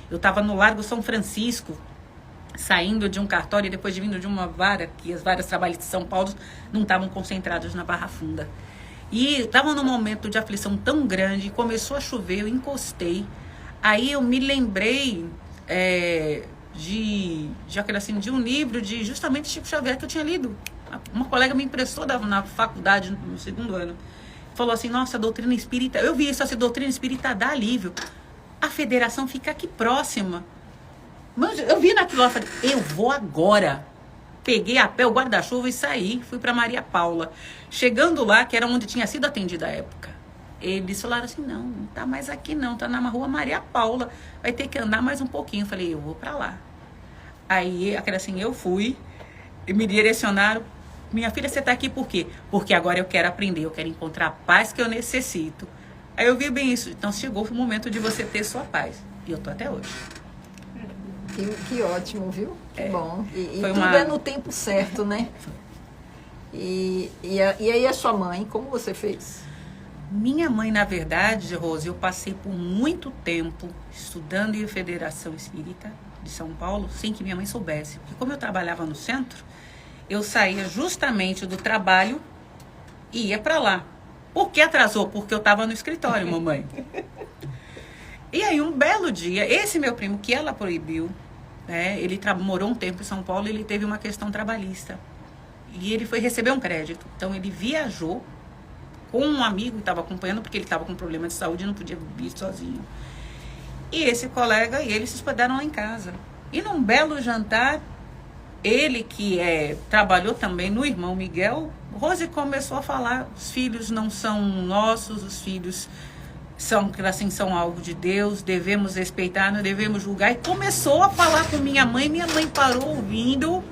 Eu estava no Largo São Francisco, saindo de um cartório e depois de vindo de uma vara, que as varas trabalhistas de São Paulo não estavam concentradas na Barra Funda. E estava num momento de aflição tão grande, começou a chover, eu encostei. Aí eu me lembrei de um livro de justamente Chico Xavier que eu tinha lido. Uma colega me emprestou na faculdade, no segundo ano. Falou assim, nossa, a doutrina espírita, eu vi isso, essa doutrina espírita dá alívio. A federação fica aqui próxima. Mas eu vi naquilo lá, falei, eu vou agora. Peguei a pé o guarda-chuva e saí, fui para Maria Paula. Chegando lá, que era onde tinha sido atendida à época, eles falaram assim, não tá mais aqui não, tá na rua Maria Paula, vai ter que andar mais um pouquinho. Eu falei, eu vou para lá. Aí, eu fui, e me direcionaram, minha filha, você tá aqui por quê? Porque agora eu quero aprender, eu quero encontrar a paz que eu necessito. Aí eu vi bem isso, então chegou o momento de você ter sua paz, e eu tô até hoje. Que ótimo, viu? Que bom. E tudo é no tempo certo, né? E aí a sua mãe, como você fez? Minha mãe, na verdade, Rose, eu passei por muito tempo estudando em Federação Espírita de São Paulo, sem que minha mãe soubesse. Porque como eu trabalhava no centro, eu saía justamente do trabalho e ia para lá. Por que atrasou? Porque eu estava no escritório, mamãe. E aí, um belo dia, esse meu primo, que ela proibiu, ele morou um tempo em São Paulo e ele teve uma questão trabalhista. E ele foi receber um crédito. Então, ele viajou com um amigo que estava acompanhando, porque ele estava com problema de saúde e não podia vir sozinho. E esse colega e ele se hospedaram lá em casa. E num belo jantar, ele que trabalhou também no irmão Miguel, Rose começou a falar, os filhos não são nossos, os filhos são algo de Deus, devemos respeitar, não devemos julgar. E começou a falar com minha mãe parou ouvindo.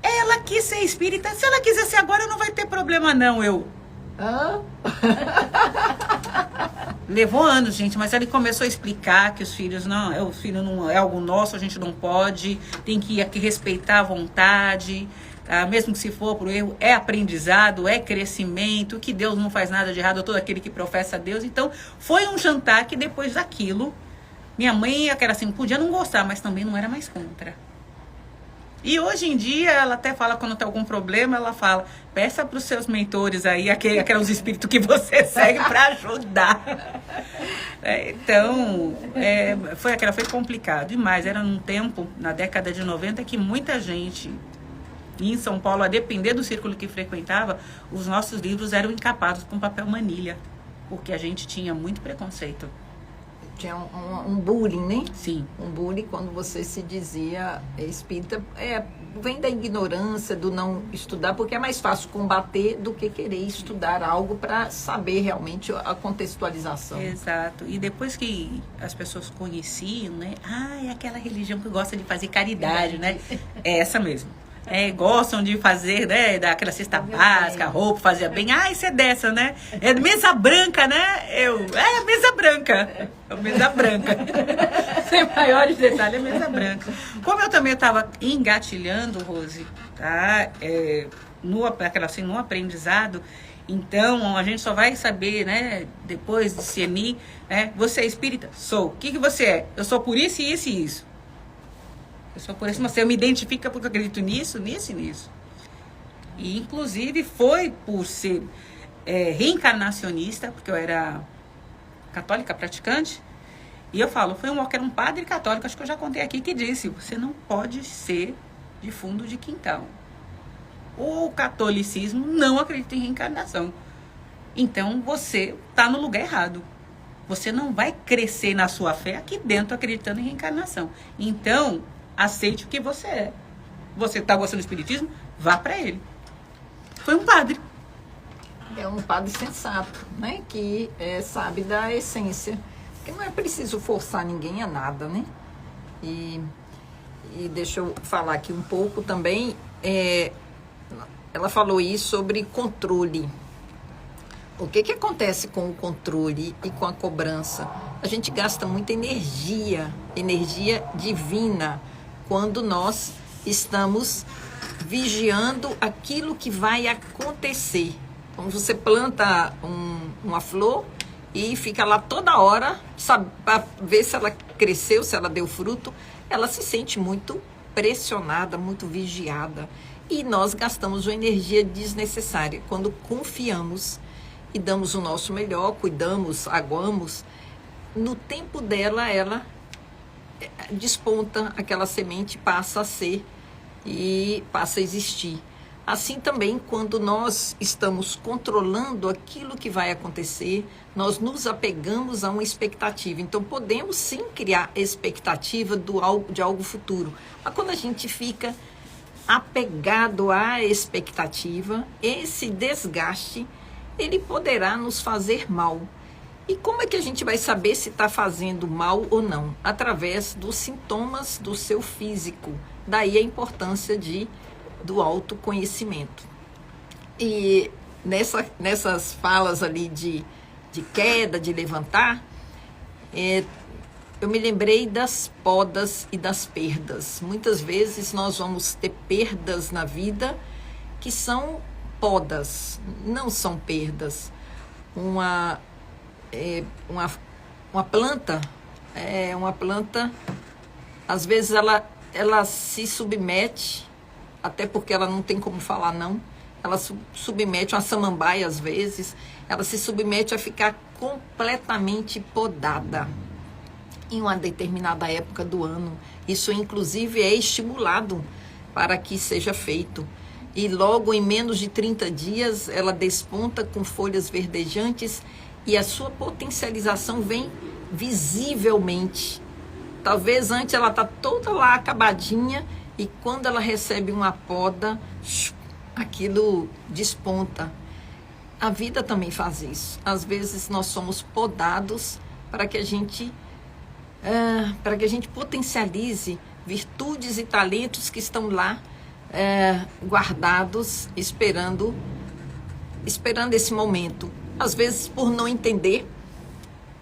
Ela quis ser espírita, se ela quiser ser agora não vai ter problema não, Levou anos, gente, mas ele começou a explicar que os filhos o filho não é algo nosso, a gente não pode, tem que respeitar a vontade, mesmo que se for por erro, é aprendizado, é crescimento, que Deus não faz nada de errado a todo aquele que professa a Deus. Então, foi um jantar que depois daquilo, minha mãe, podia não gostar, mas também não era mais contra. E hoje em dia, ela até fala, quando tem algum problema, ela fala, peça para os seus mentores aí, aqueles espíritos que você segue para ajudar. Foi complicado demais. Era num tempo, na década de 90, que muita gente em São Paulo, a depender do círculo que frequentava, os nossos livros eram encapados com papel manilha, porque a gente tinha muito preconceito. Tinha um bullying, né? Sim. Um bullying quando você se dizia espírita. Vem da ignorância, do não estudar, porque é mais fácil combater do que querer estudar algo para saber realmente a contextualização. Exato. E depois que as pessoas conheciam, né? É aquela religião que gosta de fazer caridade, né? É essa mesmo. Gostam de fazer, né, daquela cesta básica, roupa, fazia bem. Isso é dessa, né? É mesa branca, né? Mesa branca. Mesa branca. Sem maiores detalhes, é mesa branca. Como eu também estava engatilhando, Rose, tá? No aprendizado, então a gente só vai saber, né, depois de discernir, né? Você é espírita? Sou. O que você é? Eu sou por isso, isso e isso. Eu sou por isso, mas eu me identifico porque eu acredito nisso, nisso e nisso. E, inclusive, foi por ser reencarnacionista, porque eu era católica praticante, e eu falo, era um padre católico, acho que eu já contei aqui, que disse, você não pode ser de fundo de quintal. O catolicismo não acredita em reencarnação. Então, você está no lugar errado. Você não vai crescer na sua fé aqui dentro acreditando em reencarnação. Então, aceite o que você é. Você está gostando do espiritismo? Vá para ele. Foi um padre. É um padre sensato, né? Que sabe da essência. Porque não é preciso forçar ninguém a nada, né? E deixa eu falar aqui um pouco também. Ela falou isso sobre controle. O que acontece com o controle e com a cobrança? A gente gasta muita energia divina, quando nós estamos vigiando aquilo que vai acontecer. Então, você planta uma flor e fica lá toda hora, sabe, para ver se ela cresceu, se ela deu fruto. Ela se sente muito pressionada, muito vigiada. E nós gastamos uma energia desnecessária quando confiamos e damos o nosso melhor, cuidamos, aguamos. No tempo dela, ela desponta, aquela semente passa a ser e passa a existir. Assim também, quando nós estamos controlando aquilo que vai acontecer, nós nos apegamos a uma expectativa. Então, podemos sim criar expectativa de algo futuro. Mas quando a gente fica apegado à expectativa, esse desgaste, ele poderá nos fazer mal. E como é que a gente vai saber se está fazendo mal ou não? Através dos sintomas do seu físico. Daí a importância do autoconhecimento. E nessas falas ali de queda, de levantar, eu me lembrei das podas e das perdas. Muitas vezes nós vamos ter perdas na vida que são podas, não são perdas. Uma planta, às vezes ela se submete, até porque ela não tem como falar não, ela submete, uma samambaia às vezes, ela se submete a ficar completamente podada em uma determinada época do ano. Isso inclusive é estimulado para que seja feito. E logo em menos de 30 dias ela desponta com folhas verdejantes e a sua potencialização vem visivelmente. Talvez antes ela está toda lá acabadinha e quando ela recebe uma poda, aquilo desponta. A vida também faz isso. Às vezes nós somos podados para que a gente potencialize virtudes e talentos que estão lá guardados, esperando esse momento. Às vezes por não entender,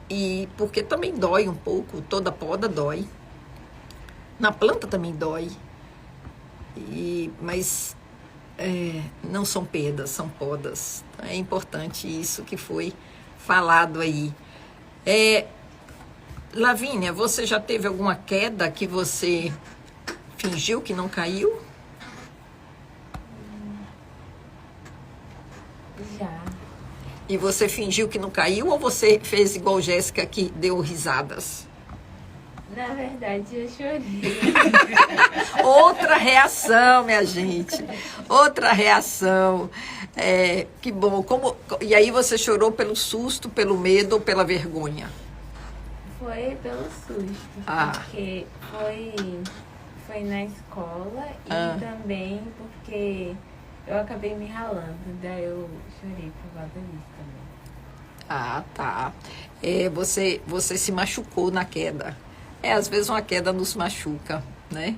e porque também dói um pouco, toda poda dói. Na planta também dói. Mas não são perdas, são podas. É importante isso que foi falado aí. Lavínia, você já teve alguma queda que você fingiu que não caiu? Já. E você fingiu que não caiu ou você fez igual Jéssica que deu risadas? Na verdade, eu chorei. Outra reação, minha gente. Outra reação. Que bom. E aí você chorou pelo susto, pelo medo ou pela vergonha? Foi pelo susto. Porque foi na escola e também porque eu acabei me ralando. Daí eu chorei por causa disso também. Ah, tá. Você se machucou na queda. Às vezes uma queda nos machuca, né?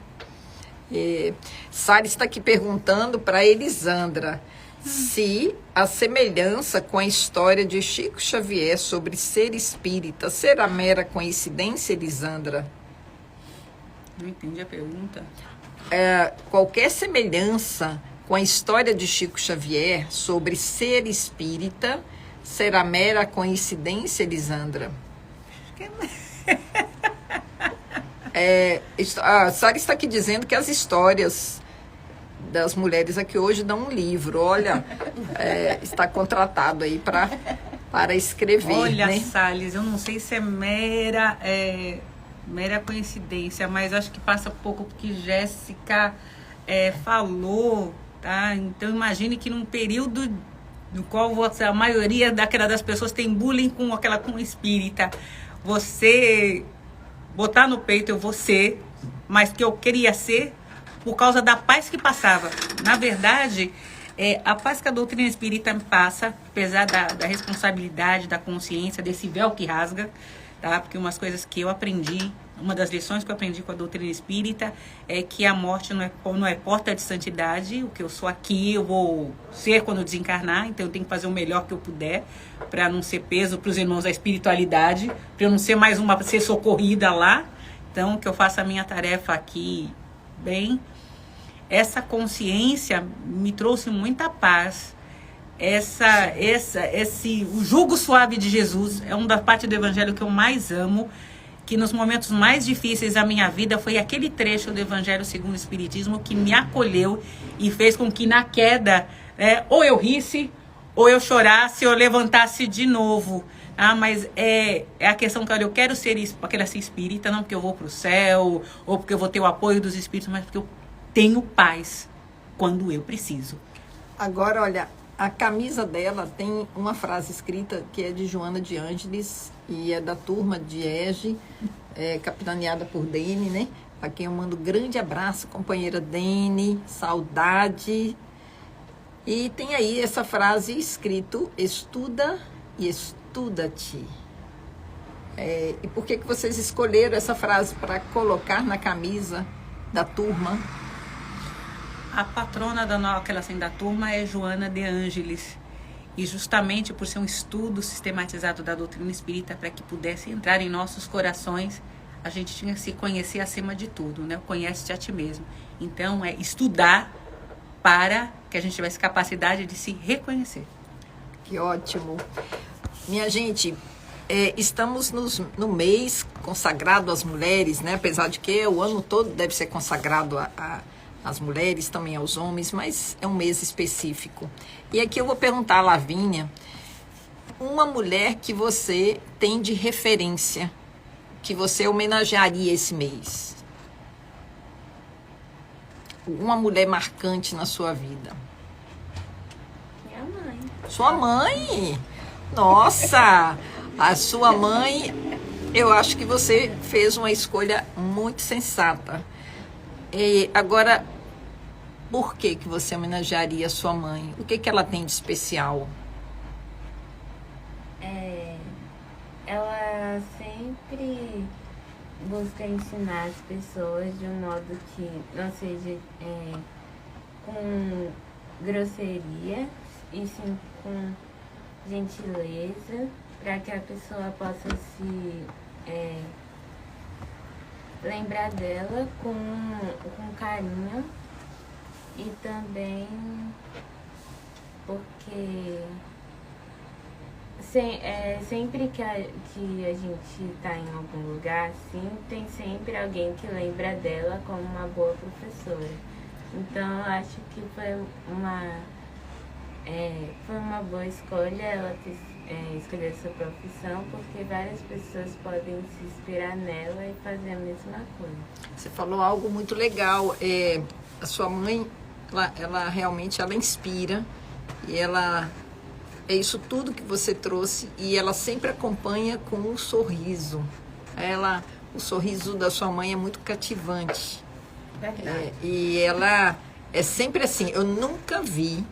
Sara está aqui perguntando para Elisandra se a semelhança com a história de Chico Xavier sobre ser espírita será mera coincidência, Elisandra? Não entendi a pergunta. Qualquer semelhança com a história de Chico Xavier sobre ser espírita será mera coincidência, Elisandra? A Sara está aqui dizendo que as histórias das mulheres aqui hoje dão um livro. Olha, está contratado aí para escrever. Olha, né? Salles, eu não sei se é mera coincidência, mas acho que passa pouco porque Jéssica falou, tá? Então imagine que num período no qual a maioria das pessoas tem bullying com espírita, você botar no peito eu vou ser, mas que eu queria ser por causa da paz que passava. Na verdade, a paz que a doutrina espírita passa, apesar da responsabilidade, da consciência, desse véu que rasga, tá? Porque umas coisas que eu aprendi, uma das lições que eu aprendi com a doutrina espírita é que a morte não é porta de santidade. O que eu sou aqui, eu vou ser quando eu desencarnar, então eu tenho que fazer o melhor que eu puder para não ser peso para os irmãos da espiritualidade, para eu não ser mais uma ser socorrida lá. Então, que eu faça a minha tarefa aqui bem. Essa consciência me trouxe muita paz. o jugo suave de Jesus é uma da parte do evangelho que eu mais amo, que nos momentos mais difíceis da minha vida foi aquele trecho do Evangelho segundo o Espiritismo que me acolheu e fez com que na queda, ou eu risse, ou eu chorasse, ou eu levantasse de novo. Mas é a questão que eu quero ser espírita, não porque eu vou para o céu, ou porque eu vou ter o apoio dos espíritos, mas porque eu tenho paz quando eu preciso. Agora, olha, a camisa dela tem uma frase escrita que é de Joana de Ângeles e é da turma de EGE, capitaneada por Dene, né? A quem eu mando um grande abraço, companheira Dene, saudade. E tem aí essa frase escrito: estuda e estuda-te. E por que vocês escolheram essa frase para colocar na camisa da turma? A patrona da turma é Joana de Ângeles. E justamente por ser um estudo sistematizado da doutrina espírita, para que pudesse entrar em nossos corações, a gente tinha que se conhecer acima de tudo, né? Conhece-te a ti mesmo. Então, é estudar para que a gente tivesse capacidade de se reconhecer. Que ótimo. Minha gente, estamos no mês consagrado às mulheres, né? Apesar de que o ano todo deve ser consagrado às mulheres, também aos homens, mas é um mês específico. E aqui eu vou perguntar a Lavínia, uma mulher que você tem de referência, que você homenagearia esse mês. Uma mulher marcante na sua vida. Minha mãe. Sua mãe? Nossa! A sua mãe, eu acho que você fez uma escolha muito sensata. E agora, por que você homenagearia a sua mãe? O que ela tem de especial? Ela sempre busca ensinar as pessoas de um modo que não seja com grosseria, e sim com gentileza, para que a pessoa possa se lembrar dela com carinho, e também porque sempre que a gente está em algum lugar assim, tem sempre alguém que lembra dela como uma boa professora. Então eu acho que foi uma boa escolha ela escolher essa profissão, porque várias pessoas podem se inspirar nela e fazer a mesma coisa. Você falou algo muito legal. A sua mãe, ela realmente inspira, e ela é isso tudo que você trouxe, e ela sempre acompanha com um sorriso. O sorriso da sua mãe é muito cativante. Verdade. E ela é sempre assim. Eu nunca vi,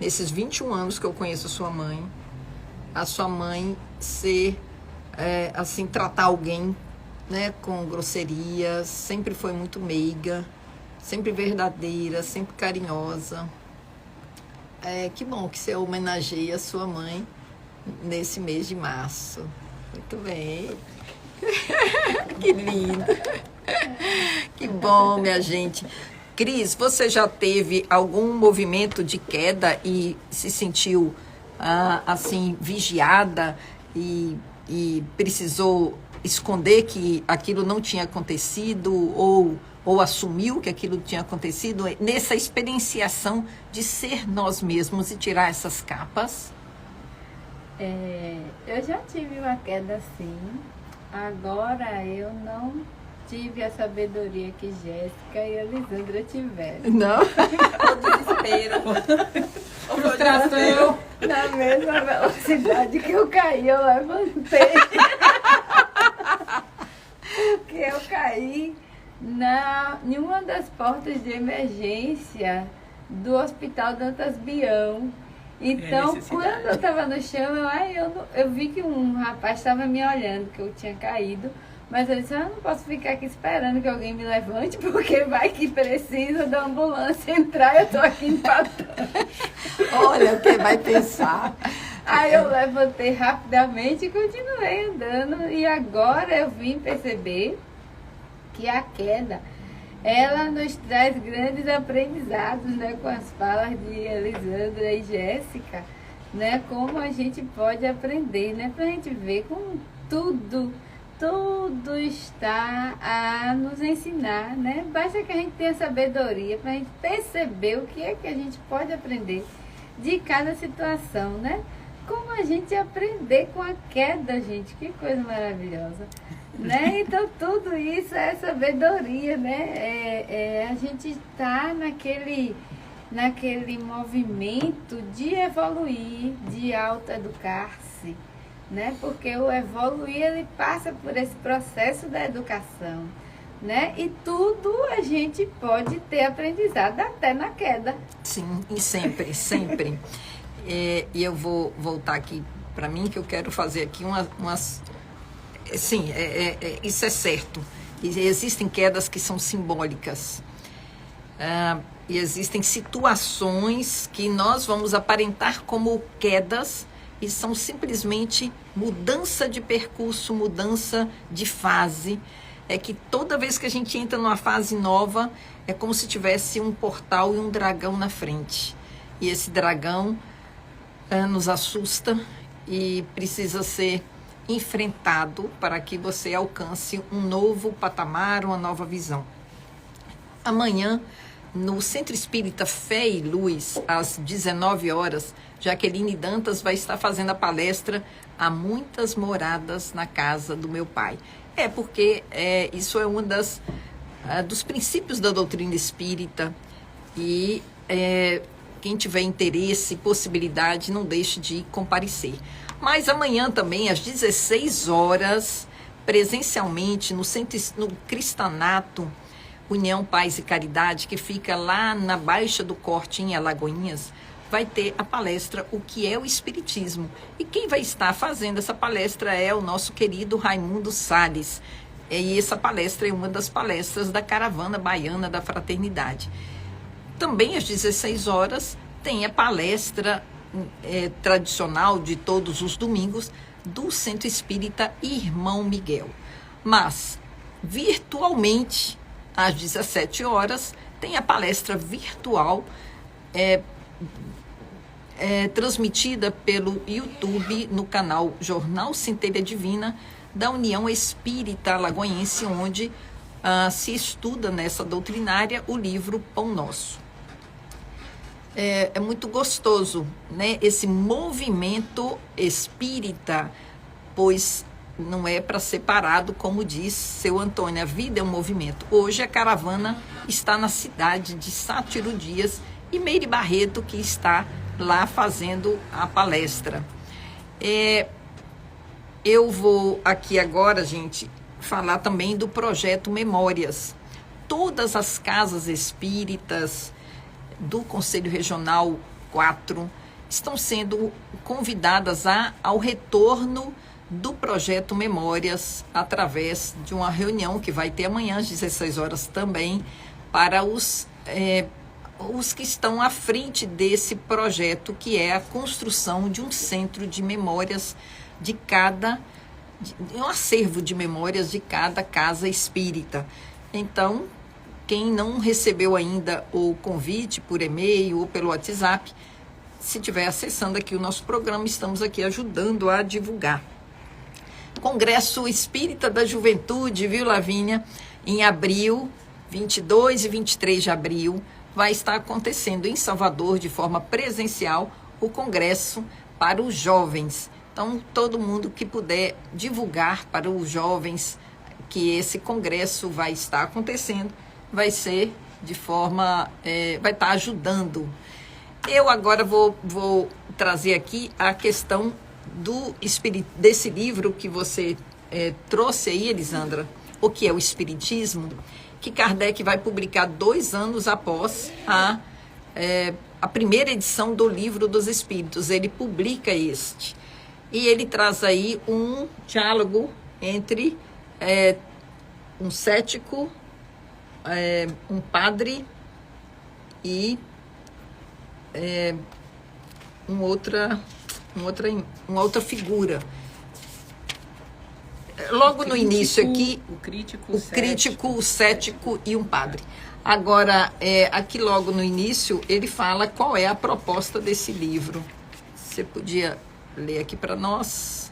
nesses 21 anos que eu conheço a sua mãe ser, assim, tratar alguém, né, com grosseria. Sempre foi muito meiga, sempre verdadeira, sempre carinhosa. Que bom que você homenageia a sua mãe nesse mês de março. Muito bem. Que lindo. Que bom, minha gente. Cris, você já teve algum movimento de queda e se sentiu assim, vigiada e precisou esconder que aquilo não tinha acontecido, ou assumiu que aquilo tinha acontecido, nessa experienciação de ser nós mesmos e tirar essas capas? Eu já tive uma queda assim. Agora eu não tive a sabedoria que Jéssica e Elisandra tiveram. Não? O desespero. Frustração. Na mesma velocidade que eu caí, eu levantei. Porque eu caí em uma das portas de emergência do Hospital Dantas Bião. Então, quando eu estava no chão, eu vi que um rapaz estava me olhando, que eu tinha caído. Mas eu disse, eu não posso ficar aqui esperando que alguém me levante, porque vai que precisa da ambulância entrar, eu estou aqui empatando. Olha, o que vai pensar. Aí eu levantei rapidamente e continuei andando. E agora eu vim perceber que a queda, ela nos traz grandes aprendizados, né? Com as falas de Elisandra e Jéssica, né? Como a gente pode aprender, né? Para a gente ver como tudo está a nos ensinar, né? Basta que a gente tenha sabedoria para a gente perceber o que é que a gente pode aprender de cada situação, né? Como a gente aprender com a queda, gente, que coisa maravilhosa, né? Então tudo isso é sabedoria, né? A gente está naquele movimento de evoluir, de autoeducar-se, né? Porque o evoluir, ele passa por esse processo da educação, né? E tudo a gente pode ter aprendizado até na queda. Sim, e sempre, sempre. E eu vou voltar aqui para mim, que eu quero fazer aqui umas... Sim, isso é certo. E existem quedas que são simbólicas. E existem situações que nós vamos aparentar como quedas e são simplesmente mudança de percurso, mudança de fase. É que toda vez que a gente entra numa fase nova, é como se tivesse um portal e um dragão na frente. E esse dragão nos assusta e precisa ser enfrentado para que você alcance um novo patamar, uma nova visão. Amanhã, no Centro Espírita Fé e Luz, às 19 horas, Jaqueline Dantas vai estar fazendo a palestra Há Muitas Moradas na Casa do Meu Pai. Porque isso é um dos princípios da doutrina espírita e quem tiver interesse e possibilidade, não deixe de comparecer. Mas amanhã também, às 16 horas, presencialmente, no Cristanato, União, Paz e Caridade, que fica lá na Baixa do Corte, em Alagoinhas, vai ter a palestra O que é o Espiritismo. E quem vai estar fazendo essa palestra é o nosso querido Raimundo Salles. E essa palestra é uma das palestras da Caravana Baiana da Fraternidade. Também às 16 horas tem a palestra tradicional de todos os domingos do Centro Espírita Irmão Miguel. Mas, virtualmente, às 17 horas, tem a palestra virtual transmitida pelo YouTube no canal Jornal Centelha Divina da União Espírita Alagoense, onde se estuda nessa doutrinária o livro Pão Nosso. É muito gostoso, né, esse movimento espírita, pois não é para ser parado, como diz seu Antônio, a vida é um movimento. Hoje a caravana está na cidade de Sátiro Dias e Meire Barreto, que está lá fazendo a palestra. Eu vou aqui agora, gente, falar também do projeto Memórias. Todas as casas espíritas do Conselho Regional 4 estão sendo convidadas ao retorno do projeto Memórias, através de uma reunião que vai ter amanhã às 16 horas também, para os que estão à frente desse projeto, que é a construção de um centro de memórias um acervo de memórias de cada casa espírita. Então, quem não recebeu ainda o convite por e-mail ou pelo WhatsApp, se estiver acessando aqui o nosso programa, estamos aqui ajudando a divulgar. Congresso Espírita da Juventude, viu, Lavínia? Em abril, 22 e 23 de abril, vai estar acontecendo em Salvador, de forma presencial, o congresso para os jovens. Então, todo mundo que puder divulgar para os jovens que esse congresso vai estar acontecendo, vai ser de forma, vai estar ajudando. Eu agora vou trazer aqui a questão desse livro que você trouxe aí, Elisandra, O que é o Espiritismo, que Kardec vai publicar 2 anos após a primeira edição do Livro dos Espíritos. Ele publica este. E ele traz aí um diálogo entre um cético, um padre e uma outra figura. Logo no início aqui, o crítico, o cético e um padre. Agora, aqui logo no início, ele fala qual é a proposta desse livro. Você podia ler aqui para nós?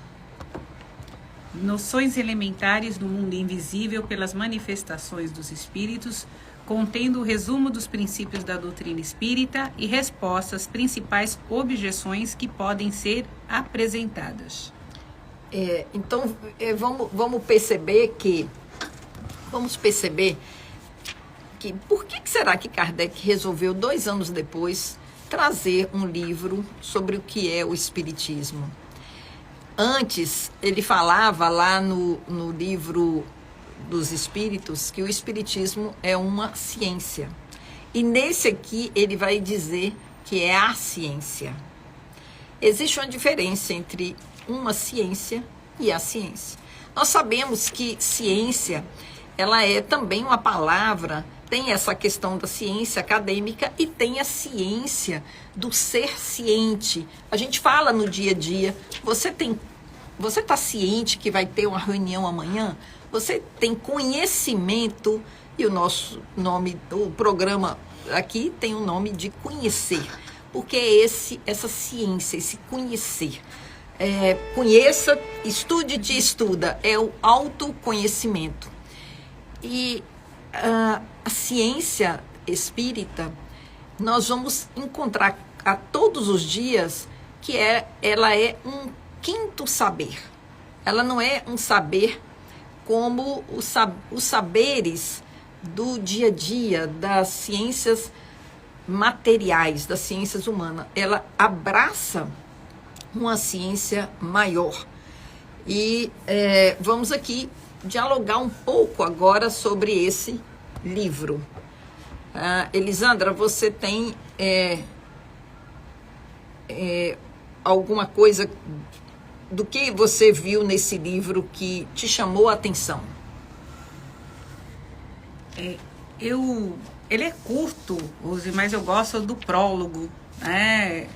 Noções elementares do mundo invisível pelas manifestações dos espíritos, contendo o resumo dos princípios da doutrina espírita e respostas às principais objeções que podem ser apresentadas. Então, vamos perceber que por que será que Kardec resolveu 2 anos depois trazer um livro sobre o que é o espiritismo? Antes, ele falava lá no livro dos Espíritos que o espiritismo é uma ciência. E nesse aqui ele vai dizer que é a ciência. Existe uma diferença entre uma ciência e a ciência. Nós sabemos que ciência, ela é também uma palavra, tem essa questão da ciência acadêmica e tem a ciência do ser ciente. A gente fala no dia a dia, você está ciente que vai ter uma reunião amanhã? Você tem conhecimento, e o nosso nome, o programa aqui tem o nome de conhecer, porque é essa ciência, esse conhecer. Conheça, estude, te estuda, é o autoconhecimento. E a ciência espírita, nós vamos encontrar a todos os dias que ela é um quinto saber. Ela não é um saber como os saberes do dia a dia, das ciências materiais, das ciências humanas. Ela abraça uma ciência maior. E vamos aqui dialogar um pouco agora sobre esse livro. Elisandra, você tem alguma coisa do que você viu nesse livro que te chamou a atenção? Ele é curto, Rose, mas eu gosto do prólogo, né?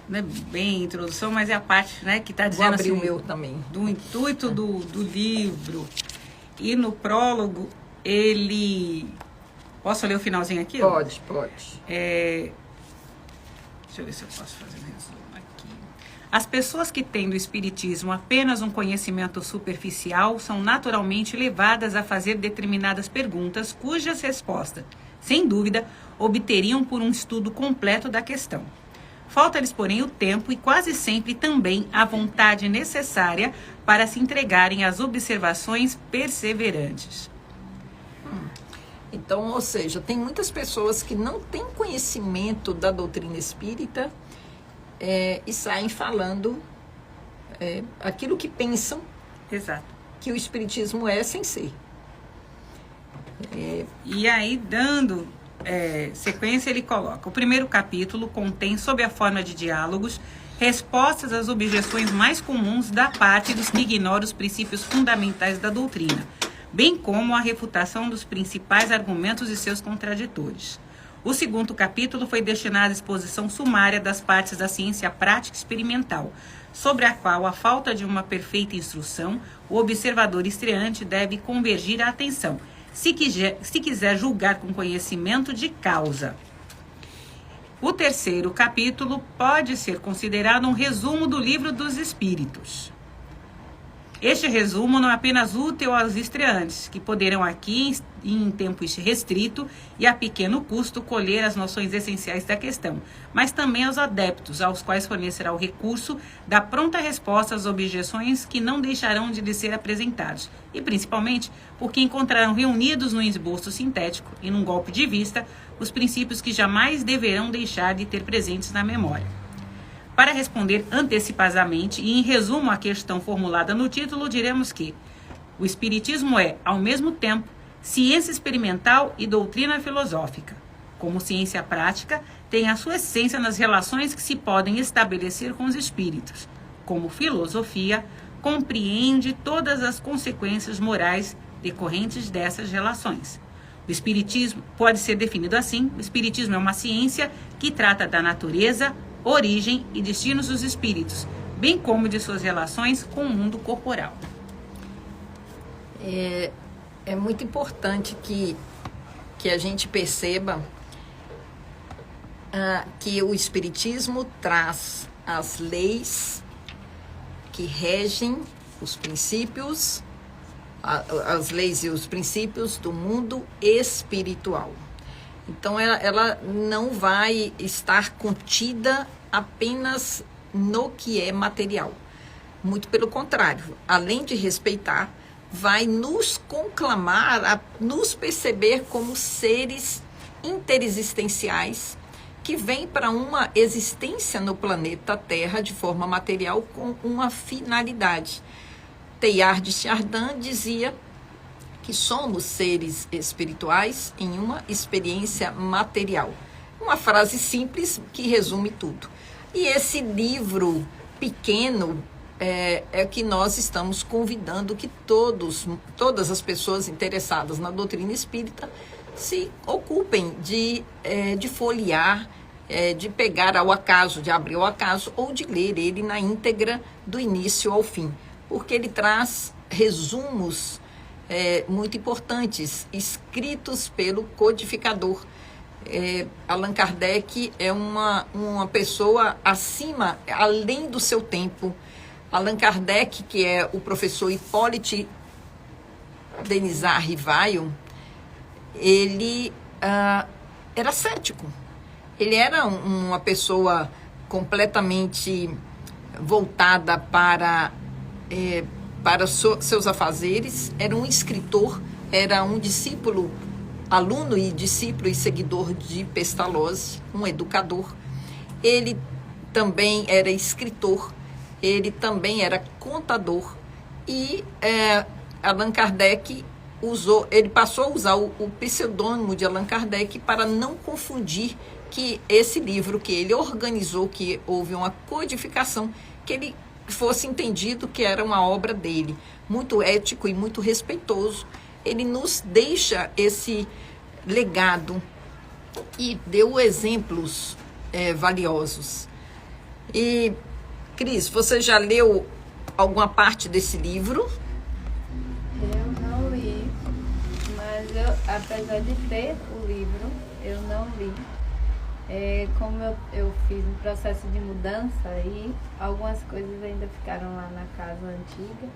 Não é bem introdução, mas é a parte, né, que está dizendo assim, o meu também. Do intuito do livro. E no prólogo, ele... Posso ler o finalzinho aqui? Pode. Deixa eu ver se eu posso fazer um resumo aqui. As pessoas que têm do espiritismo apenas um conhecimento superficial são naturalmente levadas a fazer determinadas perguntas cujas respostas, sem dúvida, obteriam por um estudo completo da questão. Falta-lhes, porém, o tempo e quase sempre também a vontade necessária para se entregarem às observações perseverantes. Então, ou seja, tem muitas pessoas que não têm conhecimento da doutrina espírita e saem falando aquilo que pensam. Exato. Que o espiritismo é sem ser. E aí, dando sequência, ele coloca: o primeiro capítulo contém, sob a forma de diálogos, respostas às objeções mais comuns da parte dos que ignoram os princípios fundamentais da doutrina, bem como a refutação dos principais argumentos e seus contraditores. O segundo capítulo foi destinado à exposição sumária das partes da ciência prática experimental, sobre a qual a falta de uma perfeita instrução, o observador estreante deve convergir a atenção, se quiser julgar com conhecimento de causa. O terceiro capítulo pode ser considerado um resumo do Livro dos Espíritos. Este resumo não é apenas útil aos estreantes, que poderão aqui, em tempo restrito e a pequeno custo, colher as noções essenciais da questão, mas também aos adeptos, aos quais fornecerá o recurso da pronta resposta às objeções que não deixarão de lhes ser apresentados, e principalmente porque encontrarão reunidos no esboço sintético e num golpe de vista os princípios que jamais deverão deixar de ter presentes na memória. Para responder antecipadamente e em resumo à questão formulada no título, diremos que o Espiritismo é, ao mesmo tempo, ciência experimental e doutrina filosófica. Como ciência prática, tem a sua essência nas relações que se podem estabelecer com os espíritos. Como filosofia, compreende todas as consequências morais decorrentes dessas relações. O Espiritismo pode ser definido assim: o Espiritismo é uma ciência que trata da natureza, origem e destinos dos espíritos, bem como de suas relações com o mundo corporal. É muito importante que a gente perceba que o Espiritismo traz as leis que regem os princípios, as leis e os princípios do mundo espiritual. Então, ela não vai estar contida apenas no que é material. Muito pelo contrário, além de respeitar, vai nos conclamar a nos perceber como seres interexistenciais que vêm para uma existência no planeta Terra de forma material com uma finalidade. Teilhard de Chardin dizia que somos seres espirituais em uma experiência material. Uma frase simples que resume tudo. E esse livro pequeno é que nós estamos convidando que todas as pessoas interessadas na doutrina espírita se ocupem de folhear, de pegar ao acaso, de abrir ao acaso, ou de ler ele na íntegra do início ao fim. Porque ele traz resumos muito importantes, escritos pelo codificador. Allan Kardec é uma pessoa além do seu tempo. Allan Kardec, que é o professor Hippolyte Denisard Rivaio, ele era cético. Ele era uma pessoa completamente voltada para seus afazeres, era um escritor, era um discípulo, aluno e discípulo e seguidor de Pestalozzi, um educador. Ele também era escritor, ele também era contador e Allan Kardec ele passou a usar o pseudônimo de Allan Kardec para não confundir que esse livro que ele organizou, que houve uma codificação, que ele fosse entendido que era uma obra dele, muito ético e muito respeitoso. Ele nos deixa esse legado e deu exemplos valiosos. E, Cris, você já leu alguma parte desse livro? Eu não li, mas apesar de ter o livro, eu não li. Como eu fiz um processo de mudança e algumas coisas ainda ficaram lá na casa antiga.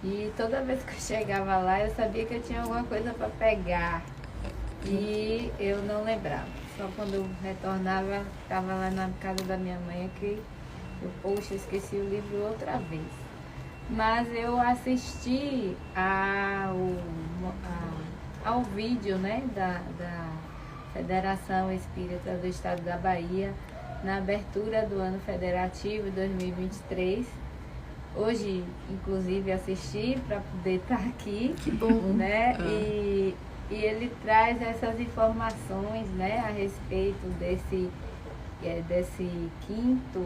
E toda vez que eu chegava lá, eu sabia que eu tinha alguma coisa para pegar. E eu não lembrava. Só quando eu retornava, estava lá na casa da minha mãe que poxa, esqueci o livro outra vez. Mas eu assisti ao vídeo, né, da Federação Espírita do Estado da Bahia, na abertura do ano federativo 2023. Hoje, inclusive, assisti para poder estar aqui. Que bom. Né? E ele traz essas informações, né, a respeito desse quinto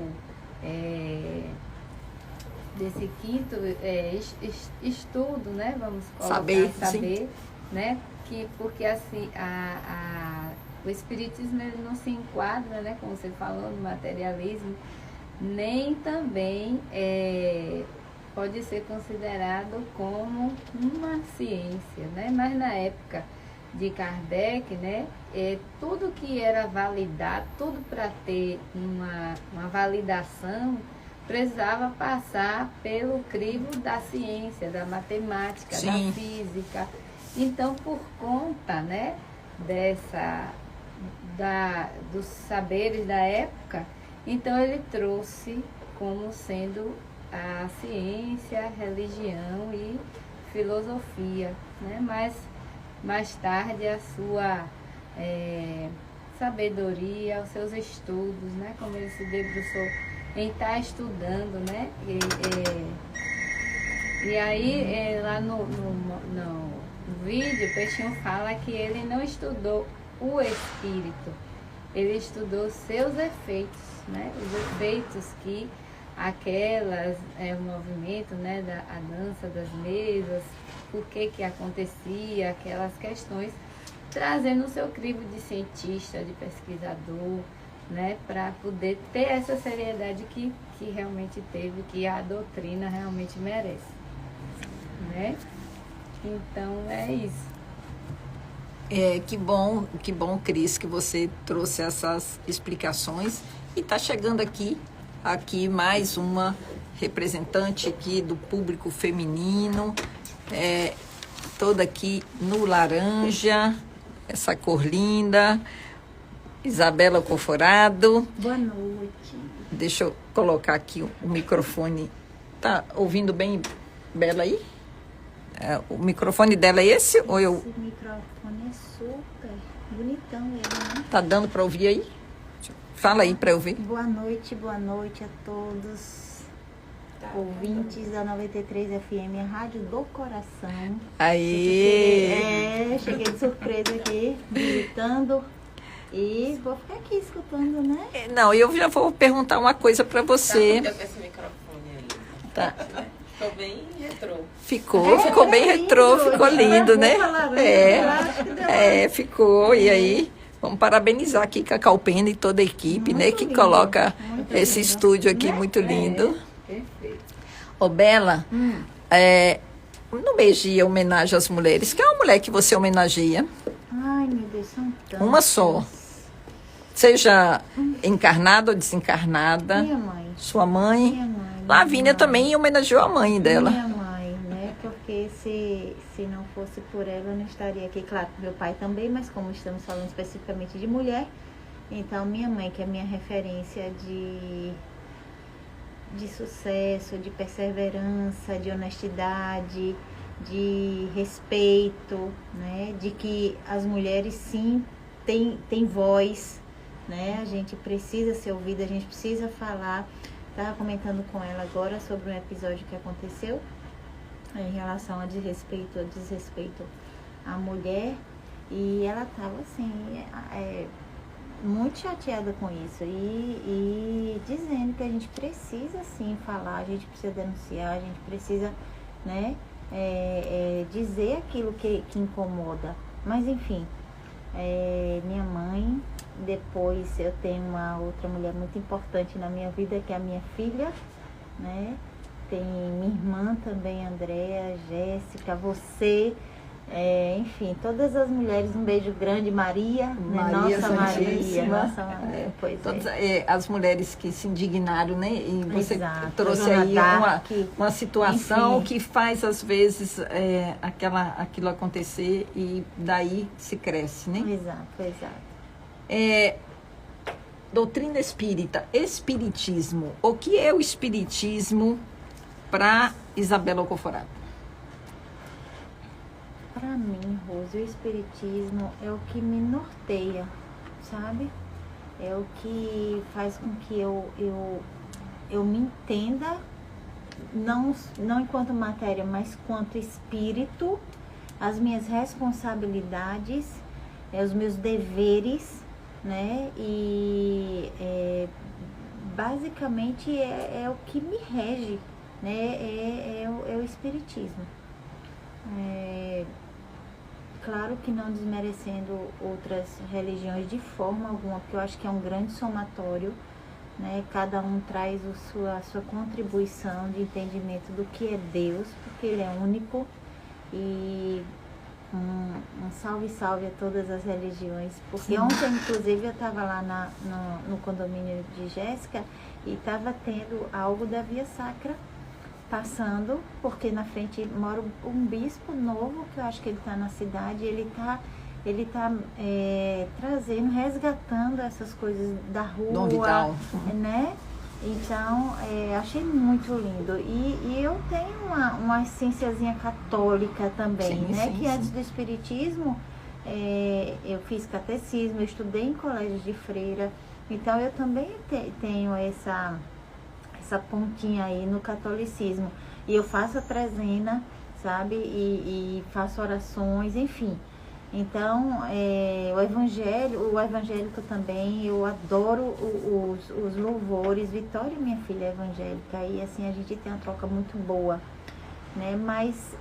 estudo, né, vamos colocar, saber, né, porque assim o espiritismo ele não se enquadra, né, como você falou, no materialismo, nem também pode ser considerado como uma ciência, né, mas na época de Kardec, né, tudo que era validado, tudo para ter uma validação, precisava passar pelo crivo da ciência, da matemática, sim, da física. Então, por conta, né, dos saberes da época, então ele trouxe como sendo a ciência, a religião e filosofia, né? Mas mais tarde a sua sabedoria, os seus estudos, né? Como ele se debruçou em estar estudando, né? E aí, lá no vídeo, o Peixinho fala que ele não estudou o espírito, ele estudou seus efeitos, né? Os efeitos que o movimento, né? A dança das mesas, por que acontecia, aquelas questões, trazendo o seu crivo de cientista, de pesquisador, né, para poder ter essa seriedade que realmente teve, que a doutrina realmente merece, né? Então é isso. Que bom, Cris, que você trouxe essas explicações. E está chegando aqui mais uma representante aqui do público feminino, toda aqui no laranja, essa cor linda, Isabela Coforado. Boa noite. Deixa eu colocar aqui o microfone. Tá ouvindo bem, Bela, aí? O microfone dela é esse? Ou eu... Esse microfone é super bonitão ele, né? Tá dando para ouvir aí? Fala aí para eu ver. Boa noite a todos ouvintes da 93 FM, a Rádio do Coração. Aí. Cheguei de surpresa aqui, visitando e vou ficar aqui escutando, né? Não, eu já vou perguntar uma coisa para você. Tá com esse microfone aí. Tá. Ficou bem retrô. Ficou bem retrô, ficou lindo, né? Ficou. E aí, vamos parabenizar aqui Cacau Pena e toda a equipe, né? Que coloca esse estúdio aqui muito lindo. Perfeito. Ô, Bela, no mês de homenagem às mulheres, quem é a mulher que você homenageia? Ai, meu Deus, são tantas. Uma só. Seja encarnada ou desencarnada. Minha mãe. Sua mãe. Minha mãe. Lavínia também homenageou a mãe dela. Minha mãe, né? Porque se não fosse por ela, eu não estaria aqui. Claro, meu pai também, mas como estamos falando especificamente de mulher, então minha mãe, que é a minha referência de sucesso, de perseverança, de honestidade, de respeito, né? De que as mulheres sim têm voz, né? A gente precisa ser ouvida, a gente precisa falar. Estava comentando com ela agora sobre um episódio que aconteceu em relação ao desrespeito à mulher, e ela estava assim, muito chateada com isso e dizendo que a gente precisa sim falar, a gente precisa denunciar, a gente precisa, né, dizer aquilo que incomoda. Mas enfim, minha mãe. Depois eu tenho uma outra mulher muito importante na minha vida, que é a minha filha, né? Tem minha irmã também, Andréa, Jéssica, você, enfim, todas as mulheres, um beijo grande, Maria, né? Nossa Maria, nossa Maria, todas, as mulheres que se indignaram, né? E você Exato, trouxe aí uma situação, enfim, que faz às vezes aquilo acontecer e daí se cresce, né? Exato. Doutrina espírita, espiritismo. O que é o espiritismo para Isabela Coforado? Para mim, Rose, o espiritismo é o que me norteia, sabe? É o que faz com que eu me entenda, não enquanto matéria, mas quanto espírito, as minhas responsabilidades, os meus deveres, né? E basicamente é o que me rege, né? É o espiritismo. Claro que não desmerecendo outras religiões de forma alguma, porque eu acho que é um grande somatório, né? Cada um traz a sua contribuição de entendimento do que é Deus, porque Ele é único. E um salve a todas as religiões, porque sim, ontem inclusive eu estava lá no condomínio de Jéssica e estava tendo algo da Via Sacra passando, porque na frente mora um bispo novo, que eu acho que ele está na cidade, ele tá trazendo, resgatando essas coisas da rua, Dom Vital, né? Então, achei muito lindo. E eu tenho uma essênciazinha católica também, sim, né? Sim, que sim. Antes do espiritismo, eu fiz catecismo, eu estudei em colégios de freira. Então, eu também tenho essa pontinha aí no catolicismo. E eu faço a trezena, sabe? E faço orações, enfim. Então, o evangélico também, eu adoro os louvores. Vitória, minha filha, é evangélica, e assim a gente tem uma troca muito boa, né? Mas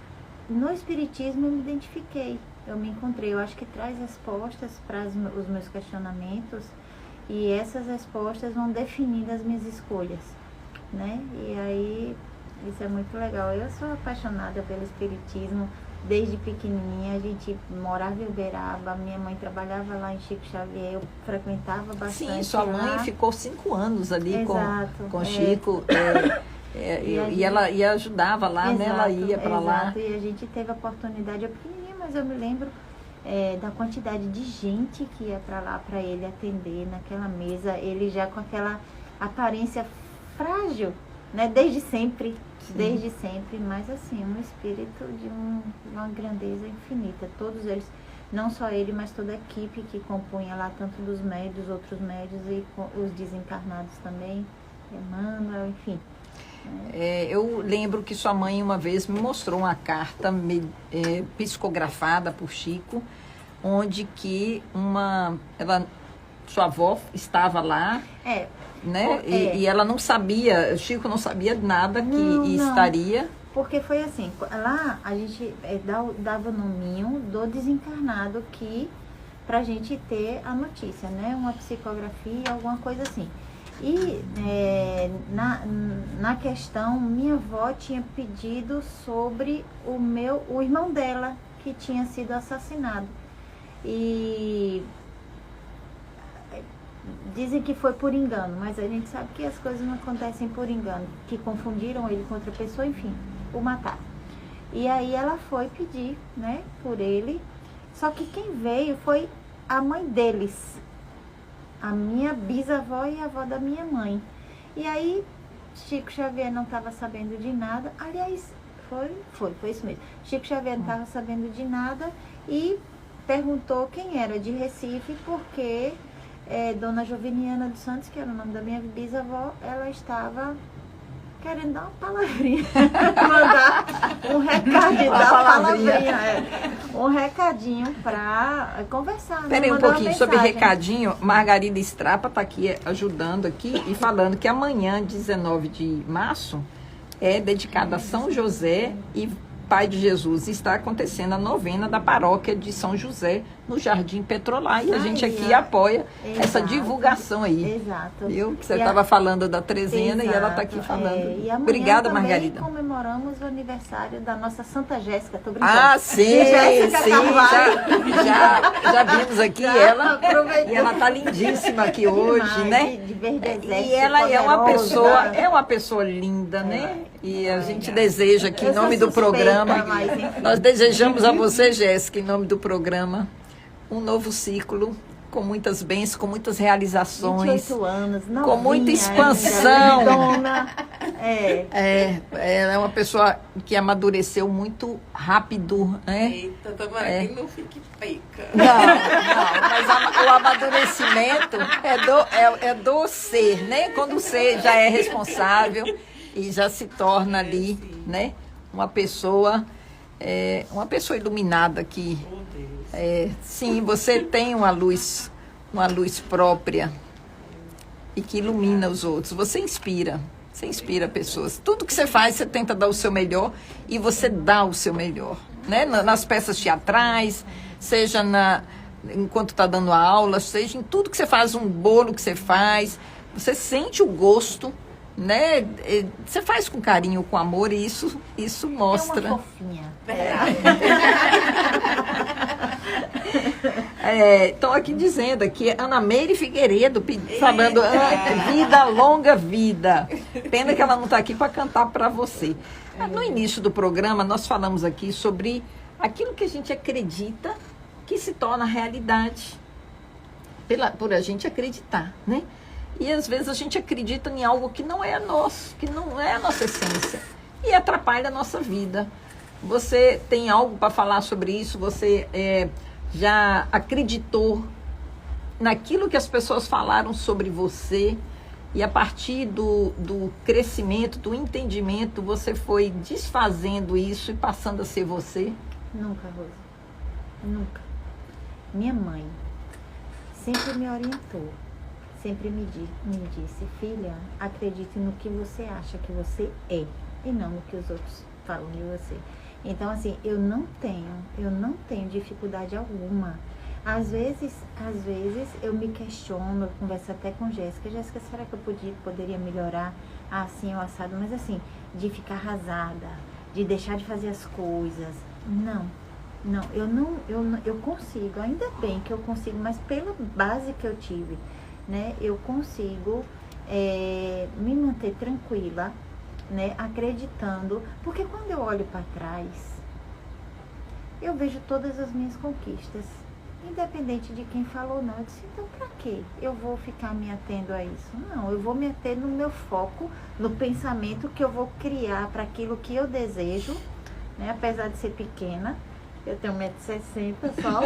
no espiritismo eu me identifiquei, eu me encontrei. Eu acho que traz respostas para os meus questionamentos, e essas respostas vão definindo as minhas escolhas, né? E aí, isso é muito legal. Eu sou apaixonada pelo espiritismo, desde pequenininha, a gente morava em Uberaba, minha mãe trabalhava lá em Chico Xavier, eu frequentava bastante. Sim, sua mãe lá. ficou 5 anos ali com Chico. E ela ajudava lá, né? Ela ia para lá. E a gente teve a oportunidade, eu pequenininha, mas eu me lembro da quantidade de gente que ia para lá para ele atender naquela mesa, ele já com aquela aparência frágil, né? Desde sempre, mas assim, um espírito de uma grandeza infinita. Todos eles, não só ele, mas toda a equipe que compunha lá, tanto dos médios, outros médios e os desencarnados também, Emmanuel, enfim. Eu lembro que sua mãe uma vez me mostrou uma carta psicografada por Chico, onde que sua avó estava lá, né? E ela não sabia, Chico não sabia nada que estaria. Porque foi assim, lá a gente dava o nominho do desencarnado pra gente ter a notícia, né? Uma psicografia, alguma coisa assim. E na questão, minha avó tinha pedido sobre o irmão dela, que tinha sido assassinado. E dizem que foi por engano, mas a gente sabe que as coisas não acontecem por engano, que confundiram ele com outra pessoa, enfim, o mataram. E aí ela foi pedir, né, por ele, só que quem veio foi a mãe deles, a minha bisavó e a avó da minha mãe. E aí Chico Xavier não estava sabendo de nada, aliás, foi isso mesmo. Chico Xavier não estava sabendo de nada e perguntou quem era de Recife, porque Dona Joviniana dos Santos, que era o nome da minha bisavó, ela estava querendo dar uma palavrinha, mandar um recadinho, um recadinho para conversar. Peraí um pouquinho, sobre recadinho, Margarida Strapa está aqui ajudando aqui e falando que amanhã, 19 de março, é dedicada a São José e Pai de Jesus. Está acontecendo a novena da paróquia de São José, no Jardim Petrolar. E a gente aqui apoia essa divulgação aí. Exato. Viu? Que você estava falando da Trezena e ela está aqui falando. E obrigada, Margarida. Comemoramos o aniversário da nossa Santa Jéssica. Tô brincando. Ah, sim, já vimos aqui ela. E ela está lindíssima aqui hoje, né? De verde exército, e ela é uma pessoa linda, né? E a gente deseja aqui, em nome do programa, nós desejamos a você, Jéssica, em nome do programa, um novo ciclo, com muitas bênçãos, com muitas realizações, 28 anos, com muita expansão. Ela é uma pessoa que amadureceu muito rápido, né? Eita, tomara que não fique feca. Não, mas o amadurecimento é do ser, né? Quando o ser já é responsável e já se torna ali, né? Uma pessoa iluminada que sim, você tem uma luz própria e que ilumina os outros. Você inspira pessoas. Tudo que você faz, você tenta dar o seu melhor e você dá o seu melhor, né? Nas peças teatrais, seja enquanto está dando aula, seja em tudo que você faz, um bolo que você faz, você sente o gosto, né? Você faz com carinho, com amor, e isso mostra. É uma fofinha. Estão aqui dizendo aqui, Ana Meire Figueiredo falando vida, longa vida. Pena que ela não está aqui para cantar para você. No início do programa, nós falamos aqui sobre aquilo que a gente acredita que se torna realidade por a gente acreditar, né? E às vezes a gente acredita em algo que não é nosso, que não é a nossa essência. E atrapalha a nossa vida. Você tem algo para falar sobre isso? Você já acreditou naquilo que as pessoas falaram sobre você? E a partir do crescimento, do entendimento, você foi desfazendo isso e passando a ser você? Nunca, Rosa. Nunca. Minha mãe sempre me orientou. Sempre me disse, filha, acredite no que você acha que você é e não no que os outros falam de você. Então, assim, eu não tenho dificuldade alguma. Às vezes eu me questiono, eu converso até com Jéssica, será que eu poderia melhorar assim ou assado? Mas assim, de ficar arrasada, de deixar de fazer as coisas, Não, eu consigo, ainda bem que eu consigo, mas pela base que eu tive, né, eu consigo me manter tranquila, né, acreditando, porque quando eu olho para trás, eu vejo todas as minhas conquistas, independente de quem falou ou não. Eu disse, então pra quê eu vou ficar me atendo a isso? Não, eu vou me ater no meu foco, no pensamento que eu vou criar para aquilo que eu desejo, né, apesar de ser pequena. Eu tenho 1,60 m só,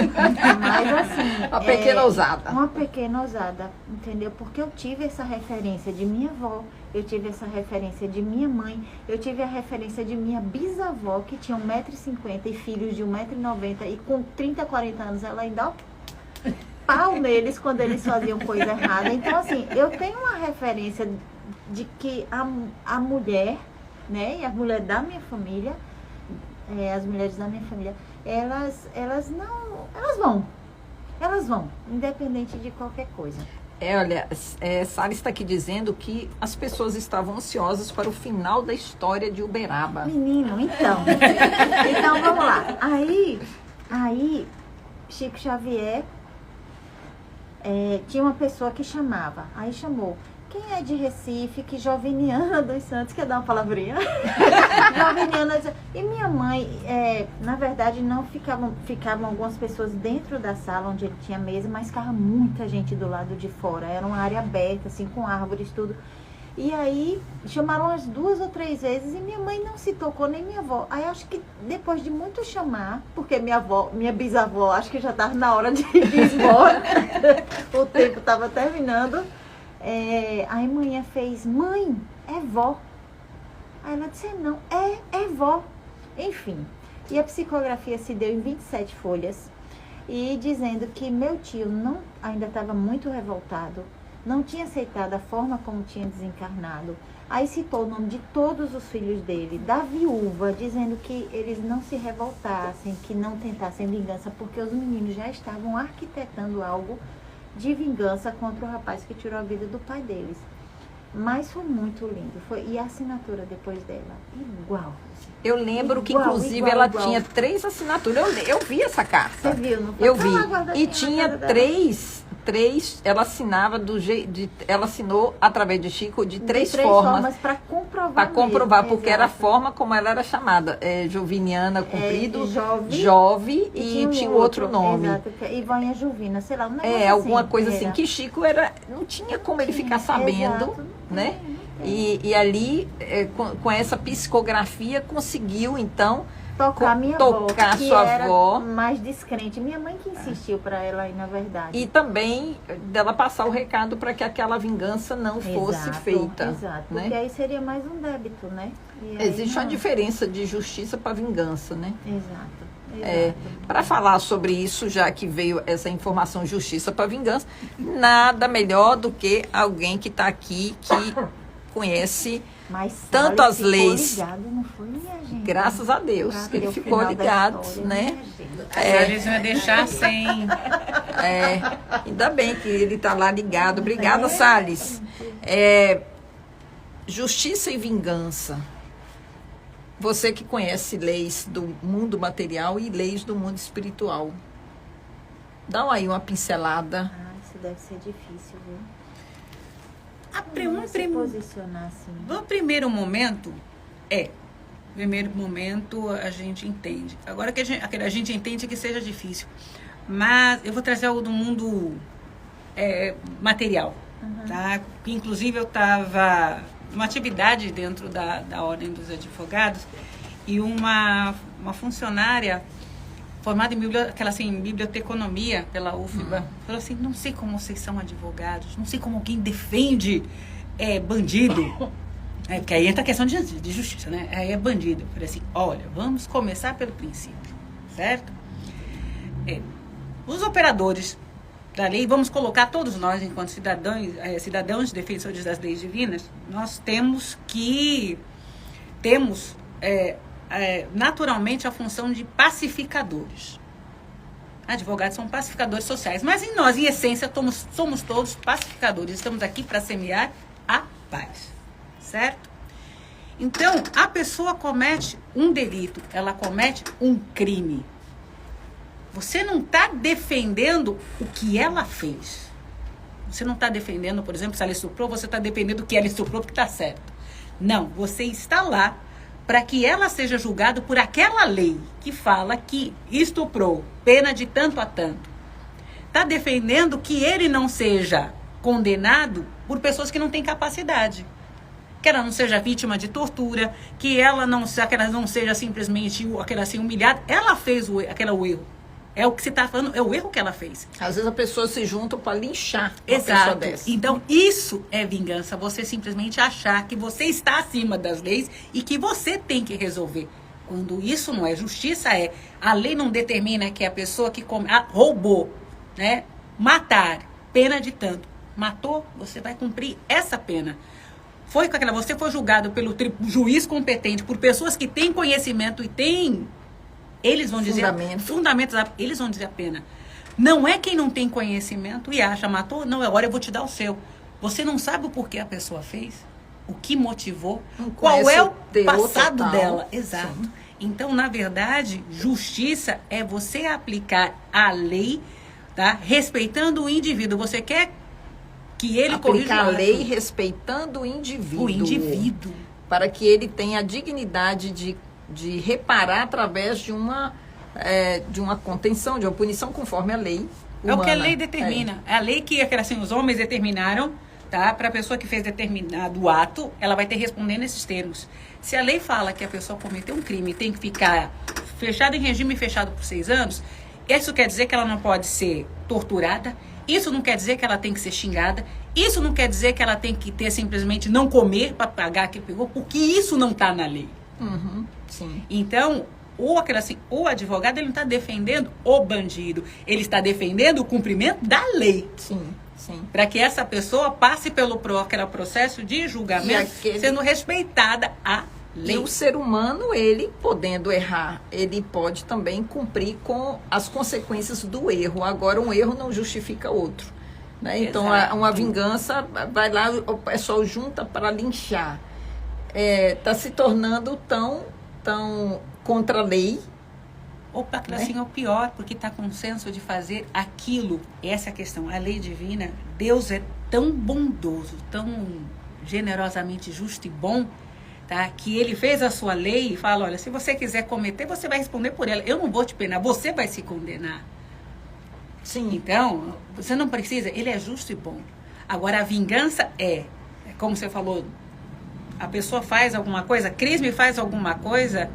mas assim... Uma pequena ousada. Uma pequena ousada, entendeu? Porque eu tive essa referência de minha avó, eu tive essa referência de minha mãe, eu tive a referência de minha bisavó, que tinha 1,50 m e filhos de 1,90 m, e com 30, 40 anos ela ainda, ó, pau neles quando eles faziam coisa errada. Então, assim, eu tenho uma referência de que a mulher, né, e a mulher da minha família, as mulheres da minha família, elas vão, independente de qualquer coisa. Olha, Sara está aqui dizendo que as pessoas estavam ansiosas para o final da história de Uberaba. Menino, então vamos lá. Aí Chico Xavier tinha uma pessoa que chamava, aí chamou. Quem é de Recife? Que Joviniana dos Santos, quer dar uma palavrinha? Joviniana. E minha mãe, na verdade, não ficavam algumas pessoas dentro da sala onde ele tinha mesa, mas ficava muita gente do lado de fora. Era uma área aberta, assim, com árvores, tudo. E aí, chamaram umas 2 ou 3 vezes e minha mãe não se tocou, nem minha avó. Aí, acho que depois de muito chamar, porque minha bisavó, acho que já estava na hora de ir embora, o tempo estava terminando. Aí manhã fez, mãe, é vó. Aí ela disse, não, é vó. Enfim, e a psicografia se deu em 27 folhas, e dizendo que meu tio ainda estava muito revoltado, não tinha aceitado a forma como tinha desencarnado. Aí citou o nome de todos os filhos dele, da viúva, dizendo que eles não se revoltassem, que não tentassem vingança, porque os meninos já estavam arquitetando algo de vingança contra o rapaz que tirou a vida do pai deles. Mas foi muito lindo. E a assinatura depois dela? Igual. Eu lembro que, inclusive, ela tinha 3 assinaturas. Eu vi essa carta. Você viu, não foi? Eu vi. E tinha 3, ela assinava ela assinou através de Chico de 3 formas. Para comprovar. Para comprovar, mesmo, porque era a forma como ela era chamada. Joviniana Comprido, Jove e tinha um outro nome. Exato, Ivanha Jovina, sei lá. Alguma coisa assim, que Chico não tinha como ele ficar sabendo, exato, né? E ali, com essa psicografia, conseguiu, então, tocar minha avó, que sua era avó, mais descrente. Minha mãe que insistiu para ela aí, na verdade. E também dela passar o recado para que aquela vingança não fosse feita. Exato, né? Porque aí seria mais um débito, né? Existe uma diferença de justiça para vingança, né? Exato. Para falar sobre isso, já que veio essa informação justiça para vingança, nada melhor do que alguém que está aqui, que conhece tanto as leis. Ligado, não foi, minha gente? Graças a Deus, que ele ficou ligado, história, né? Eles iam deixar sem. Ainda bem que ele está lá ligado. Obrigada, Salles. Justiça e vingança. Você que conhece leis do mundo material e leis do mundo espiritual. Dá aí uma pincelada. Isso deve ser difícil, viu? Se posicionar assim. No primeiro momento, a gente entende. Agora que a gente entende que seja difícil. Mas eu vou trazer algo do mundo material. Tá? Inclusive, eu estava numa atividade dentro da Ordem dos Advogados e uma funcionária formada em biblioteconomia pela UFBA, falou assim, não sei como vocês são advogados, não sei como alguém defende bandido. Porque aí entra a questão de justiça, né? Aí é bandido. Eu falei assim, olha, vamos começar pelo princípio, certo? Os operadores da lei, vamos colocar todos nós, enquanto cidadãos defensores das leis divinas, nós temos naturalmente a função de pacificadores. Advogados são pacificadores sociais, mas em essência, somos todos pacificadores. Estamos aqui para semear a paz, certo? Então, a pessoa comete um delito, ela comete um crime. Você não está defendendo o que ela fez. Você não está defendendo, por exemplo, se ela estuprou, você está defendendo que ela estuprou porque está certo. Não, você está lá para que ela seja julgada por aquela lei que fala que estuprou, pena de tanto a tanto. Está defendendo que ele não seja condenado por pessoas que não têm capacidade. Que ela não seja vítima de tortura, que ela não seja simplesmente aquela assim, humilhada. Ela fez o erro. É o que você está falando, é o erro que ela fez. Às vezes a pessoa se junta para linchar uma Exato. pessoa dessa. Então, isso é vingança. Você simplesmente achar que você está acima das leis e que você tem que resolver. Quando isso não é justiça, a lei não determina que a pessoa que roubou, né, matar, pena de tanto. Matou, você vai cumprir essa pena. Você foi julgado pelo juiz competente, por pessoas que têm conhecimento e têm... Eles vão dizer fundamentos, eles vão dizer a pena. Não é quem não tem conhecimento e acha, matou, não, agora eu vou te dar o seu. Você não sabe o porquê a pessoa fez, o que motivou, qual é o passado dela. Exato. Sim. Então, na verdade, justiça é você aplicar a lei, tá? Respeitando o indivíduo. Você quer que ele corrija a lei respeitando o indivíduo. O indivíduo. Para que ele tenha a dignidade de reparar através de uma contenção, de uma punição conforme a lei humana. É o que a lei determina. É a lei que assim, os homens determinaram, tá? Para a pessoa que fez determinado ato, ela vai ter que responder nesses termos. Se a lei fala que a pessoa cometeu um crime e tem que ficar fechada em regime fechado por 6 anos, isso quer dizer que ela não pode ser torturada, isso não quer dizer que ela tem que ser xingada, isso não quer dizer que ela tem que ter simplesmente não comer para pagar aquilo que pegou, porque isso não está na lei. Uhum, sim. Então, o advogado ele não está defendendo o bandido, ele está defendendo o cumprimento da lei. Sim, sim. Para que essa pessoa passe pelo aquele processo de julgamento, sendo respeitada a lei. E o ser humano, ele podendo errar, ele pode também cumprir com as consequências do erro. Agora, um erro não justifica outro. Né? Então, uma vingança, vai lá, o pessoal junta para linchar. Está se tornando tão contra a lei. Ou para assim, é o pior, porque está com o senso de fazer aquilo. Essa é a questão. A lei divina, Deus é tão bondoso, tão generosamente justo e bom, tá? Que ele fez a sua lei e fala, olha, se você quiser cometer, você vai responder por ela. Eu não vou te penar, você vai se condenar. Sim. Então, você não precisa, ele é justo e bom. Agora, a vingança como você falou, a pessoa faz alguma coisa, Cris me faz alguma coisa,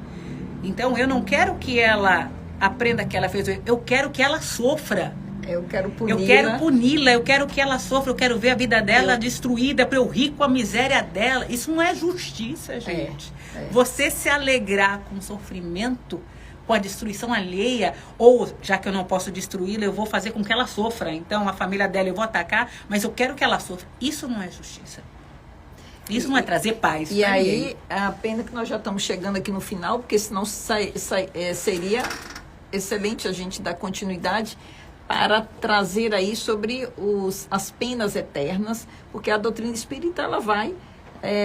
então eu não quero que ela aprenda que ela fez, eu quero que ela sofra. Eu quero puni-la. Eu quero puni-la, eu quero que ela sofra, eu quero ver a vida dela destruída para eu rir com a miséria dela. Isso não é justiça, gente. Você se alegrar com o sofrimento, com a destruição alheia, ou já que eu não posso destruí-la, eu vou fazer com que ela sofra. Então a família dela eu vou atacar, mas eu quero que ela sofra. Isso não é justiça. Isso não é trazer paz. E aí, a pena que nós já estamos chegando aqui no final, porque senão seria excelente a gente dar continuidade para trazer aí sobre as penas eternas, porque a doutrina espírita ela vai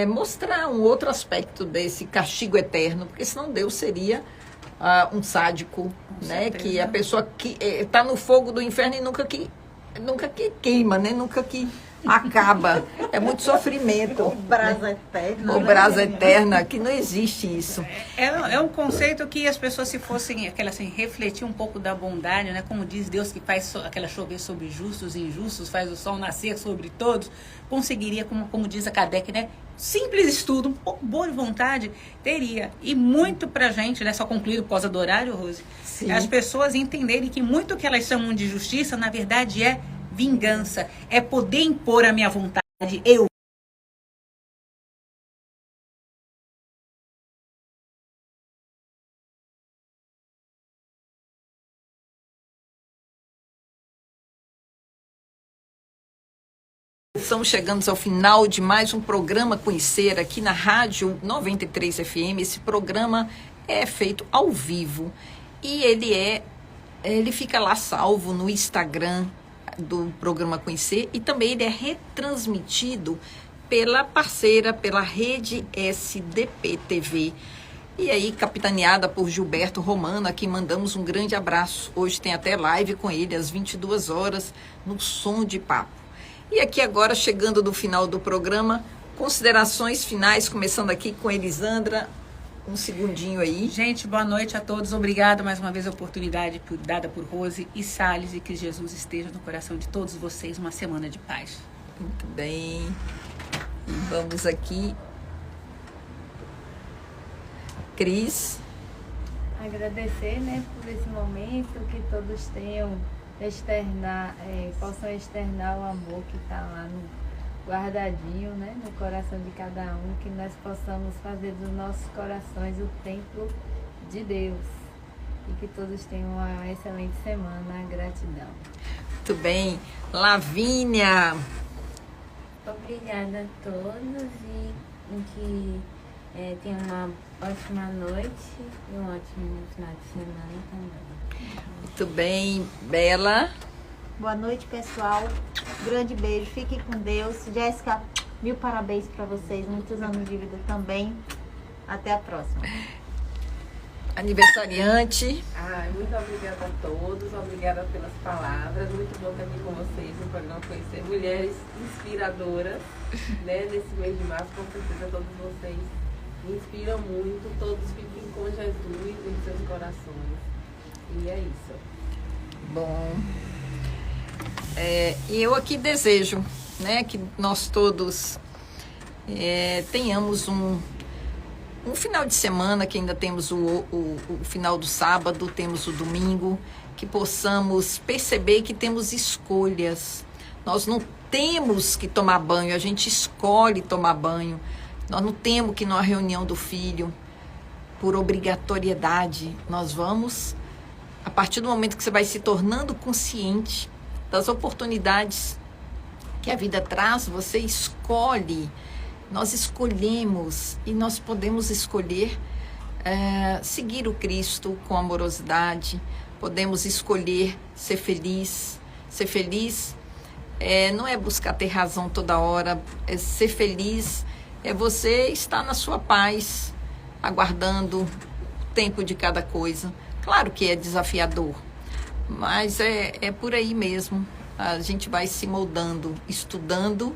mostrar um outro aspecto desse castigo eterno, porque senão Deus seria um sádico, né? Que a pessoa que está no fogo do inferno e nunca que queima, né? Nunca que acaba. É muito sofrimento. O brasa eterna. O brasa eterna, que não existe isso. É um conceito que as pessoas, se fossem refletir um pouco da bondade, né? Como diz Deus, que faz aquela chover sobre justos e injustos, faz o sol nascer sobre todos, conseguiria, como diz a Kardec, né? Simples estudo, um pouco boa vontade, teria. E muito pra gente, né? Só concluído por causa do horário, Rose, as pessoas entenderem que muito que elas chamam de justiça, na verdade, é vingança, é poder impor a minha vontade. Estamos chegando ao final de mais um programa Conhecer aqui na Rádio 93 FM. Esse programa é feito ao vivo e ele fica lá salvo no Instagram do programa Conhecer, e também ele é retransmitido pela parceira, pela Rede SDP TV. E aí, capitaneada por Gilberto Romano, a quem mandamos um grande abraço. Hoje tem até live com ele às 22 horas no Som de Papo. E aqui agora, chegando no final do programa, considerações finais, começando aqui com Elisandra. Um segundinho aí. Gente, boa noite a todos. Obrigada mais uma vez a oportunidade dada por Rose e Salles, e que Jesus esteja no coração de todos vocês. Uma semana de paz. Muito bem. E vamos aqui. Cris. Agradecer, né, por esse momento, que todos tenham possam externar o amor que está lá guardadinho, né, no coração de cada um, que nós possamos fazer dos nossos corações o templo de Deus. E que todos tenham uma excelente semana. Gratidão. Muito bem. Lavínia. Obrigada a todos e que tenham uma ótima noite e um ótimo final de semana também. Muito bem. Bela. Boa noite, pessoal. Grande beijo. Fiquem com Deus. Jéssica, mil parabéns para vocês. Muitos anos de vida também. Até a próxima. Aniversariante. Muito obrigada a todos, obrigada pelas palavras, muito bom estar aqui com vocês no programa Conhecer Mulheres Inspiradoras, né, nesse mês de março. Com certeza todos vocês me inspiram muito, todos fiquem com Jesus em seus corações, e é isso. Bom, e eu aqui desejo, né, que nós todos tenhamos um final de semana, que ainda temos o final do sábado, temos o domingo, que possamos perceber que temos escolhas. Nós não temos que tomar banho, a gente escolhe tomar banho. Nós não temos que ir numa reunião do filho por obrigatoriedade. Nós vamos, a partir do momento que você vai se tornando consciente das oportunidades que a vida traz, você escolhe. Nós escolhemos e nós podemos escolher seguir o Cristo com amorosidade, podemos escolher ser feliz. Ser feliz não é buscar ter razão toda hora, ser feliz é você estar na sua paz, aguardando o tempo de cada coisa. Claro que é desafiador, mas é por aí mesmo. A gente vai se moldando, estudando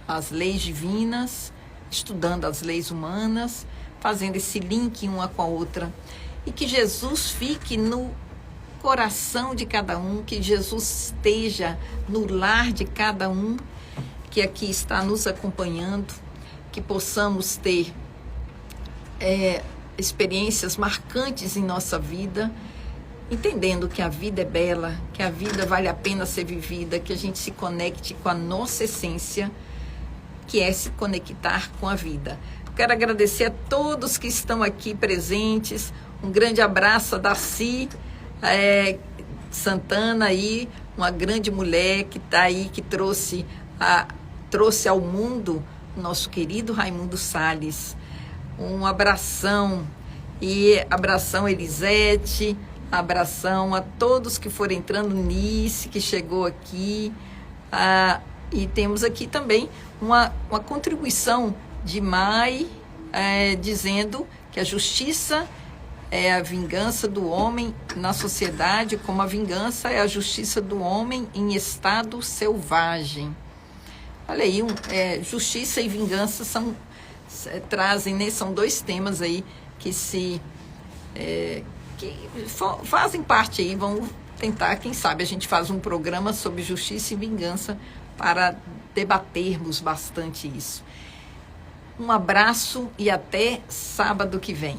as leis divinas, estudando as leis humanas, fazendo esse link uma com a outra. E que Jesus fique no coração de cada um, que Jesus esteja no lar de cada um que aqui está nos acompanhando, que possamos ter experiências marcantes em nossa vida, entendendo que a vida é bela, que a vida vale a pena ser vivida, que a gente se conecte com a nossa essência, que é se conectar com a vida. Quero agradecer a todos que estão aqui presentes. Um grande abraço a Darcy Santana aí, uma grande mulher que está aí, que trouxe ao mundo o nosso querido Raimundo Salles. Um abração, e abração Elisete, abração a todos que foram entrando, Nice, que chegou aqui, e temos aqui também uma contribuição de Mai, dizendo que a justiça é a vingança do homem na sociedade, como a vingança é a justiça do homem em estado selvagem. Olha aí, justiça e vingança trazem, né, são dois temas aí que fazem parte aí. Vamos tentar, quem sabe a gente faz um programa sobre justiça e vingança para debatermos bastante isso. Um abraço e até sábado que vem.